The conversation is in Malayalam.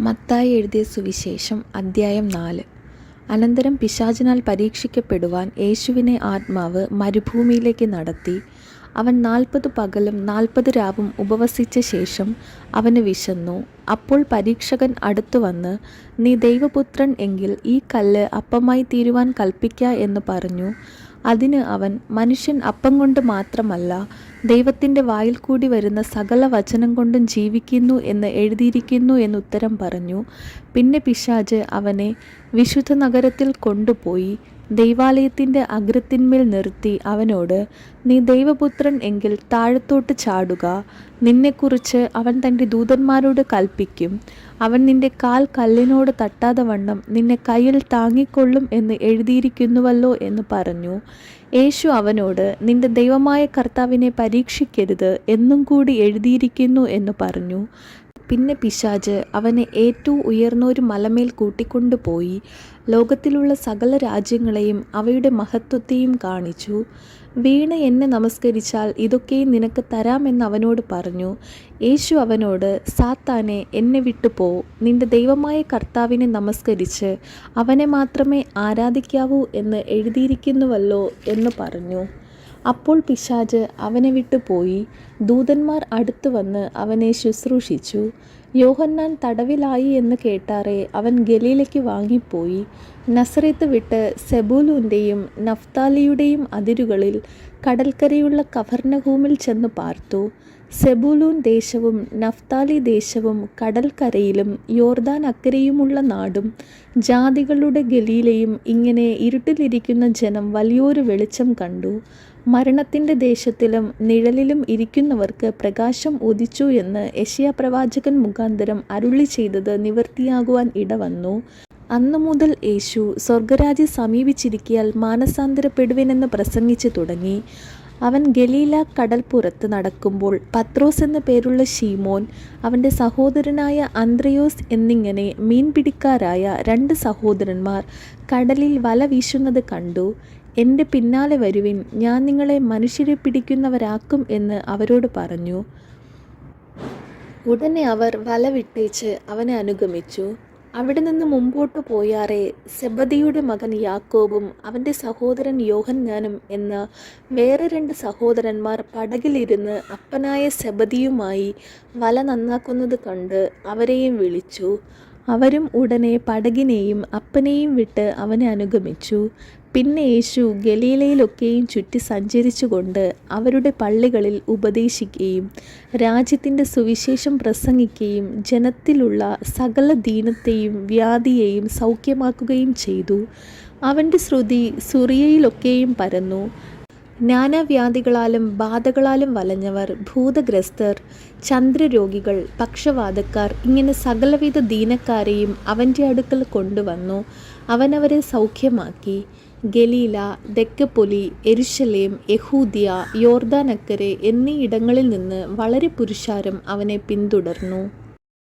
മത്തായി എഴുതിയ സുവിശേഷം അദ്ധ്യായം 4. അനന്തരം പിശാചിനാൽ പരീക്ഷിക്കപ്പെടുവാൻ യേശുവിനെ ആത്മാവ് മരുഭൂമിയിലേക്ക് നടത്തി. അവൻ 40 പകലും 40 രാവും ഉപവസിച്ച ശേഷം അവന് വിശന്നു. അപ്പോൾ പരീക്ഷകൻ അടുത്തുവന്ന്, നീ ദൈവപുത്രൻ എങ്കിൽ ഈ കല്ല് അപ്പമായി തീരുവാൻ കൽപ്പിക്ക എന്ന് പറഞ്ഞു. അതിന് അവൻ, മനുഷ്യൻ അപ്പം കൊണ്ട് മാത്രമല്ല ദൈവത്തിൻ്റെ വായിൽ കൂടി വരുന്ന സകല വചനം കൊണ്ടും ജീവിക്കുന്നു എന്ന് എഴുതിയിരിക്കുന്നു എന്നുത്തരം പറഞ്ഞു. പിന്നെ പിശാച് അവനെ വിശുദ്ധ നഗരത്തിൽ കൊണ്ടുപോയി ദൈവാലയത്തിൻ്റെ അഗ്രത്തിന്മേൽ നിർത്തി അവനോട്, നീ ദൈവപുത്രൻ എങ്കിൽ താഴത്തോട്ട് ചാടുക. നിന്നെക്കുറിച്ച് അവൻ തൻ്റെ ദൂതന്മാരോട് കൽപ്പിക്കും. അവൻ നിന്റെ കാൽ കല്ലിനോട് തട്ടാതെ വണ്ണം നിന്നെ കയ്യിൽ താങ്ങിക്കൊള്ളും എന്ന് എഴുതിയിരിക്കുന്നുവല്ലോ എന്ന് പറഞ്ഞു. യേശു അവനോട്, നിന്റെ ദൈവമായ കർത്താവിനെ പരീക്ഷിക്കരുത് എന്നും കൂടി എഴുതിയിരിക്കുന്നു എന്ന് പറഞ്ഞു. പിന്നെ പിശാച് അവനെ ഏറ്റവും ഉയർന്നൊരു മലമേൽ കൂട്ടിക്കൊണ്ടുപോയി ലോകത്തിലുള്ള സകല രാജ്യങ്ങളെയും അവയുടെ മഹത്വത്തെയും കാണിച്ചു. വീണ് എന്നെ നമസ്കരിച്ചാൽ ഇതൊക്കെയും നിനക്ക് തരാമെന്ന് അവനോട് പറഞ്ഞു. യേശു അവനോട്, സാത്താനെ, എന്നെ വിട്ടുപോ. നിന്റെ ദൈവമായ കർത്താവിനെ നമസ്കരിച്ച് അവനെ മാത്രമേ ആരാധിക്കാവൂ എന്ന് എഴുതിയിരിക്കുന്നുവല്ലോ എന്ന് പറഞ്ഞു. അപ്പോൾ പിശാച് അവനെ വിട്ടുപോയി. ദൂതന്മാർ അടുത്തു വന്ന് അവനെ ശുശ്രൂഷിച്ചു. യോഹന്നാൻ തടവിലായി എന്ന് കേട്ടാറെ അവൻ ഗലീലയ്ക്ക് വാങ്ങിപ്പോയി. നസറേത്ത് വിട്ട് സെബൂലൂൻ്റെയും നഫ്താലിയുടെയും അതിരുകളിൽ കടൽക്കരയുള്ള കഫർന്നഹൂമിൽ ചെന്ന് പാർത്തു. സെബൂലൂൻ ദേശവും നഫ്താലി ദേശവും കടൽക്കരയിലും യോർദാൻ അക്കരെയുമുള്ള നാടും ജാതികളുടെ ഗലീലയും ഇങ്ങനെ ഇരുട്ടിലിരിക്കുന്ന ജനം വലിയൊരു വെളിച്ചം കണ്ടു. മരണത്തിൻ്റെ ദേശത്തിലും നിഴലിലും ഇരിക്കുന്നവർക്ക് പ്രകാശം ഉദിച്ചു എന്ന് യെശയ്യാപ്രവാചകൻ മുഖാന്തരം അരുളി ചെയ്തത് നിവൃത്തിയാകുവാൻ ഇടവന്നു. അന്നു മുതൽ യേശു സ്വർഗരാജ്യം സമീപിച്ചിരിക്കയാൽ മാനസാന്തരപ്പെടുവിനെന്ന് പ്രസംഗിച്ചു തുടങ്ങി. അവൻ ഗലീല കടൽപ്പുറത്ത് നടക്കുമ്പോൾ പത്രോസ് എന്നു പേരുള്ള ശീമോൻ, അവൻ്റെ സഹോദരനായ അന്ത്രയോസ് എന്നിങ്ങനെ മീൻപിടിക്കാരായ 2 സഹോദരന്മാർ കടലിൽ വല വീശുന്നത് കണ്ടു. എൻ്റെ പിന്നാലെ വരുവിൻ, ഞാൻ നിങ്ങളെ മനുഷ്യരെ പിടിക്കുന്നവരാക്കും എന്ന് അവരോട് പറഞ്ഞു. ഉടനെ അവർ വല വിട്ടേച്ച് അവനെ അനുഗമിച്ചു. അവിടെ നിന്ന് മുമ്പോട്ട് പോയാറെ സെബദിയുടെ മകൻ യാക്കോബും അവൻ്റെ സഹോദരൻ യോഹന്നാനും എന്ന വേറെ 2 സഹോദരന്മാർ പടകിലിരുന്ന് അപ്പനായ സെബദിയുമായി വല നന്നാക്കുന്നത് കണ്ട് അവരെയും വിളിച്ചു. അവരും ഉടനെ പടകിനെയും അപ്പനെയും വിട്ട് അവനെ അനുഗമിച്ചു. പിന്നെ യേശു ഗലീലയിലൊക്കെയും ചുറ്റി സഞ്ചരിച്ചുകൊണ്ട് അവരുടെ പള്ളികളിൽ ഉപദേശിക്കുകയും രാജ്യത്തിൻ്റെ സുവിശേഷം പ്രസംഗിക്കുകയും ജനത്തിലുള്ള സകല ദീനത്തെയും വ്യാധിയെയും സൗഖ്യമാക്കുകയും ചെയ്തു. അവൻ്റെ ശ്രുതി സുറിയയിലൊക്കെയും പരന്നു. നാനാവ്യാധികളാലും ബാധകളാലും വലഞ്ഞവർ, ഭൂതഗ്രസ്തർ, ചന്ദ്രരോഗികൾ, പക്ഷവാതക്കാർ, ഇങ്ങനെ സകലവിധ ദീനക്കാരെയും അവൻ്റെ അടുക്കൽ കൊണ്ടുവന്നു. അവനവരെ സൗഖ്യമാക്കി. ഗലീല, ദെക്കപ്പൊലി, യെരുശലേം, യഹൂദ്യ, യോർദാനക്കരെ എന്നീ ഇടങ്ങളിൽ നിന്ന് വളരെ പുരുഷാരം അവനെ പിന്തുടർന്നു.